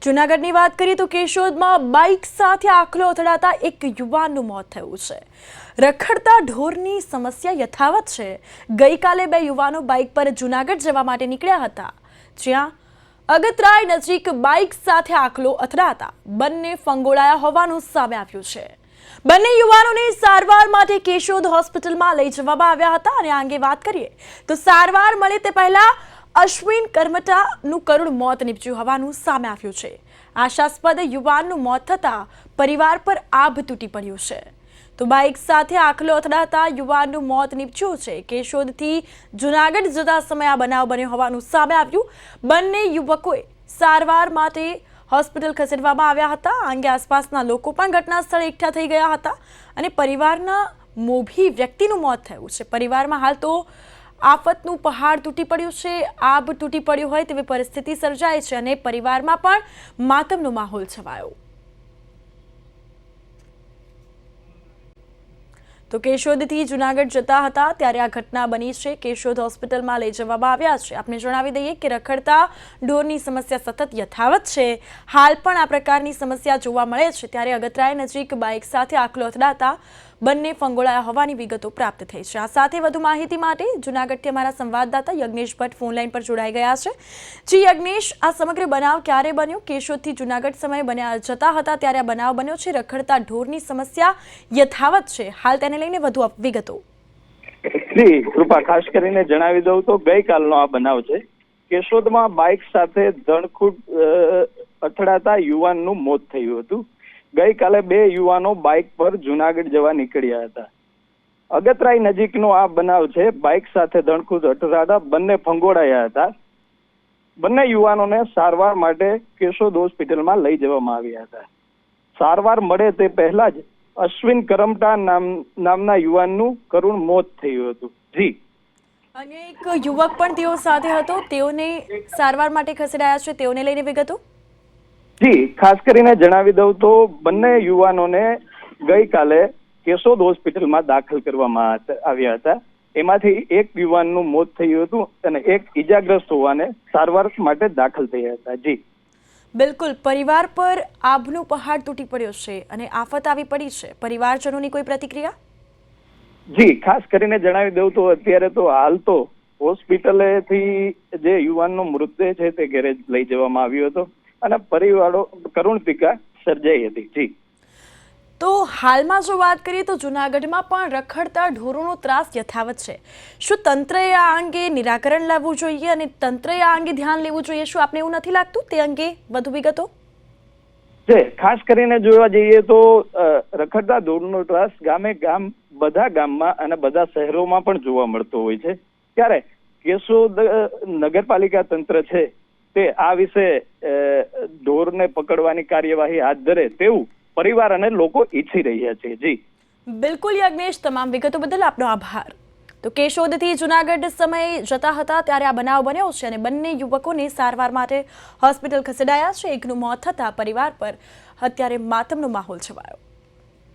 જૂનાગઢની વાત કરીએ તો કેશોદમાં બાઇક સાથે આખલો અથડાતા એક યુવાનનું મોત થયું છે। રખડતા ઢોરની સમસ્યા યથાવત છે। ગઈકાલે બે યુવાનો બાઇક પર જૂનાગઢ જવા માટે નીકળ્યા હતા, જ્યાં અગતરાય નજીક બાઇક સાથે આખલો અથડાતા બંને ફંગોળાયા હોવાનું સામે આવ્યું છે। બંને યુવાનોને સારવાર માટે કેશોદ હોસ્પિટલમાં લઈ જવામાં આવ્યા હતા અને આ અંગે વાત કરીએ તો સારવાર મળે તે પહેલા અશ્વિન કરમટાનું કરુણ મોત નીપજ્યું હોવાનું સામે આવ્યું છે। આશાસ્પદ યુવાનનું મોત થતા પરિવાર પર આભ તૂટી પડ્યું છે। તો બાઇક સાથે આખલો અથડાતા યુવાનનું મોત નીપજ્યું છે। કેશોદથી જૂનાગઢ જતા સમયે આ બનાવ બન્યો હોવાનું સામે આવ્યું। બંને યુવકોએ સારવાર માટે હોસ્પિટલ ખસેડવામાં આવ્યા હતા। આ અંગે આસપાસના લોકો પણ ઘટના સ્થળે એકઠા થઈ ગયા હતા અને પરિવારના મોભી વ્યક્તિનું મોત થયું છે। પરિવારમાં હાલ તો આફતનું પહાડ તૂટી પડ્યું છે, આભ તૂટી પડ્યું હોય તેવી પરિસ્થિતિ સર્જાઈ છે અને પરિવારમાં પણ માતમનો માહોલ છવાયો। તો કેશોદથી જૂનાગઢ જતા હતા ત્યારે આ ઘટના બની છે। કેશોદ હોસ્પિટલમાં લઈ જવામાં આવ્યા છે। આપને જણાવી દઈએ કે રખડતા ઢોરની સમસ્યા સતત યથાવત છે। હાલ પણ આ પ્રકારની સમસ્યા જોવા મળે છે ત્યારે અગતરાય નજીક બાઇક સાથે આખલો અથડાતા બંને ફંગોળાયા હોવાની વિગતો પ્રાપ્ત થઈ છે। આ સાથે વધુ માહિતી માટે જૂનાગઢથી અમારા સંવાદદાતા યજ્ઞેશ ભટ્ટ ફોન લાઈન પર જોડાઈ ગયા છે। જી યજ્ઞેશ, આ સમગ્ર બનાવ ક્યારે બન્યો? કેશોદથી જૂનાગઢ સમયે જતા હતા ત્યારે આ બનાવ બન્યો છે। રખડતા ઢોરની સમસ્યા યથાવત છે, હાલ તેને લઈને વધુ વિગતો। જી કૃપા, ખાસ કરીને જણાવી દઉં તો ગઈકાલનો આ બનાવ છે। કેશોદમાં બાઇક સાથે ધણખૂટ અથડાતા યુવાનનું મોત થયું હતું। ગઈકાલે બે યુવાનો બાઇક પર જૂનાગઢ જવા નીકળ્યા હતા। અગતરાય નજીકનો આ બનાવ છે। બાઇક સાથે ધણખૂટ અથડાતા બંને ફંગોળાયા હતા। બંને યુવાનોને સારવાર માટે કેશોદ હોસ્પિટલમાં લઈ જવામાં આવ્યા હતા। સારવાર મળે તે પહેલા જ અશ્વિન કરમટા નામના યુવાનનું કરુણ મોત થયું હતું। જી, અને એક યુવક પણ તેઓ સાથે હતો, તેઓને સારવાર માટે ખસેડાયા છે, તેઓને લઈને વિગતો। જી, ખાસ કરીને જણાવી દઉં તો બંને યુવાનોને ગઈકાલે કેશોદ હોસ્પિટલમાં દાખલ કરવામાં આવ્યા હતા। એમાંથી એક યુવાનનું મોત થયું હતું અને એક ઈજાગ્રસ્ત હોવાને સારવાર માટે દાખલ થયા હતા। જી બિલકુલ, પરિવાર પર આભનો પહાડ તૂટી પડ્યો છે અને આફત આવી પડી છે। પરિવારજનોની કોઈ પ્રતિક્રિયા? જી, ખાસ કરીને જણાવી દઉં તો અત્યારે તો હાલ તો હોસ્પિટલેથી જે યુવાનનો મૃતદેહ છે તે ઘરે લઈ જવામાં આવ્યો હતો અને પરિવારો કરુણ પીકા સર્જાઈ હતી। જી, તો હાલમાં જો વાત કરીએ તો જૂનાગઢમાં પણ રખડતા ઢોરોનો ત્રાસ યથાવત છે। શું તંત્રએ આ અંગે નિરાકરણ લાવવું જોઈએ અને તંત્રએ આ અંગે ધ્યાન લેવું જોઈએ? શું આપને એવું નથી લાગતું? તે અંગે વધુ વિગતો। ખાસ કરીને જોવા જઈએ તો રખડતા ઢોરનો ત્રાસ ગામે ગામ, બધા ગામમાં અને બધા શહેરોમાં પણ જોવા મળતો હોય છે। ત્યારે કેશોદ નગરપાલિકા તંત્ર છે તે આ વિશે ઢોરને પકડવાની કાર્યવાહી હાથ ધરે તેવું પરિવાર અને લોકો ઈચ્છી રહ્યા છે। જી બિલકુલ યજ્ઞેશ, તમામ વિગતો બદલ આપનો આભાર। તો કેશોદથી જૂનાગઢ સમયે જતા હતા ત્યારે આ બનાવ બન્યો છે અને બંને યુવકોને સારવાર માટે હોસ્પિટલ ખસેડાયા છે। એકનું મોત થતા પરિવાર પર અત્યારે માતમનો માહોલ છવાયો।